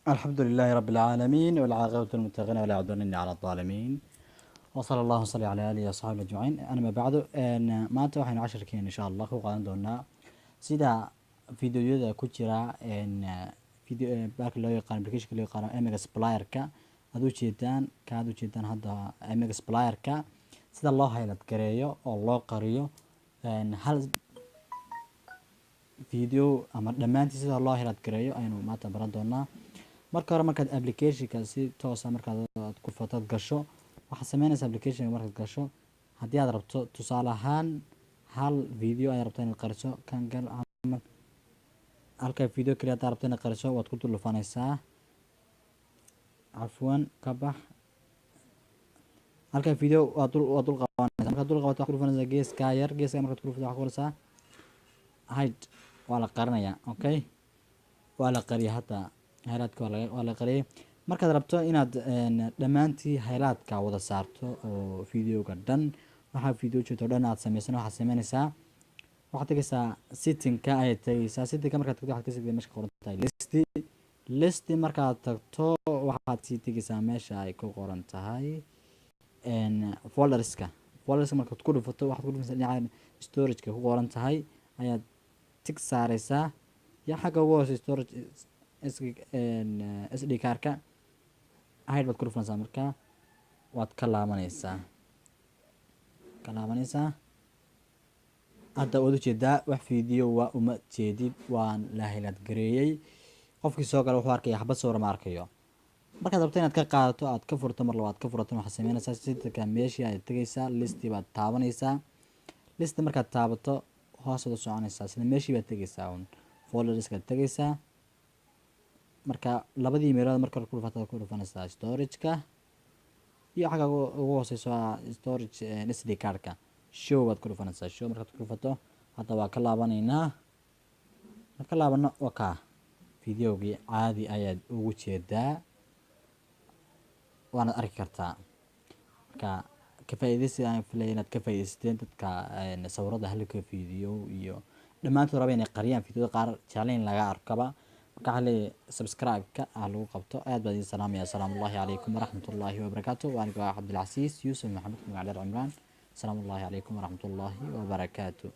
الحمد لله رب العالمين والعاقبة للمتقين ولا عدوان إلا على الظالمين وصلى الله وسلم على آله وصحبه أجمعين. أنا ما بعد أن ما توحين 10 كين إن شاء الله وقادم دونا سيدا فيديو كتيرة إن فيديو باك اللي يقارن أبلكيشن اللي يقارن إميجا سبلاير كا هذا جدا كهذا جدا هذا إميجا سبلاير كا سيدا الله هيلا تكريو الله قريو إن هل فيديو أما لما أنت سيدا الله هيلا تكريو أينو ما تبرد دونا marka hore markaad applicationka si toos ah markaad ku footad gasho waxaad sameynaysaa applicationka markaad gasho haddii aad rabto tusaale ahaan hal video ayaad rabto inaad qariso kan gal camal halka video kaliya aad rabto inaad qariso waad ku dul dhufanaysaa cafwan ka bax halka video waad dul qabanaysaa markaad dul qabato waxaad ku dhufanaysaa geeska yar geeska markaad ku dhufato waxaad ku qoraysaa hide waa la qarinayaa okay waa la qariyaa hadda haylaadka waa la qariyay markaad rabto inaad dhammaantii haylaadka wada saarto oo videoga dhan waxa video jeedo dhan aad sameeysan waxaad sameynaysaa waxaad tagaysaa settingka ayaad tagaysaa settingka markaad tagto waxaad ka sii meesha qoran tahay list markaad tagto waxaad sii tagaysaa meesha ay ku qoran tahay folderska markaad ku dhufato waxaad ku dhufanaysaa dhinaca storage-ka ku qoran tahay ayaad tig saaraysaa ya xagga ugu hoose storage SD kaarka hide baad ku dhufanaysaa markaa waad ka laabanaysaa hadda waad ujeedaa wax video waa uma jeedid waan la haylaad gareeyay qofkii soo gala wuxuu arkaya xabad sawir ma arkayo markaad rabto inaad ka qaadato aad ka furto mar labaad ka furato waxaad sameynaysaa sidka meeshii aad tagaysaa listi baad taabanaysaa listi markaad taabato hoos u soconaysaa sida meeshii baad tagaysaa folderska tagaysaa marka labadii meelood marka ku dhufato ku dhufanaysaa storage-ka iyo xagga ugu hooseyso storage SD card-ka show baad ku dhufanaysaa show markaad ku dhufato hadda waa ka laabanaynaa marka laabano waka videogii caadi ayaad ugu jeedaa waana arki kartaa marka ka faa'iideysi aan filay inaad ka faa'iideysteen dadka sawirada halka video iyo dhamaantood raba inay qariyaan videoda qaar challenge laga arkaba كحلي سبسكرايب كأهلو قبطو أهد بدي السلام يا سلام الله عليكم ورحمة الله وبركاته وأنا عبد العزيز يوسف محمد بن علي العمران. سلام الله عليكم ورحمة الله وبركاته.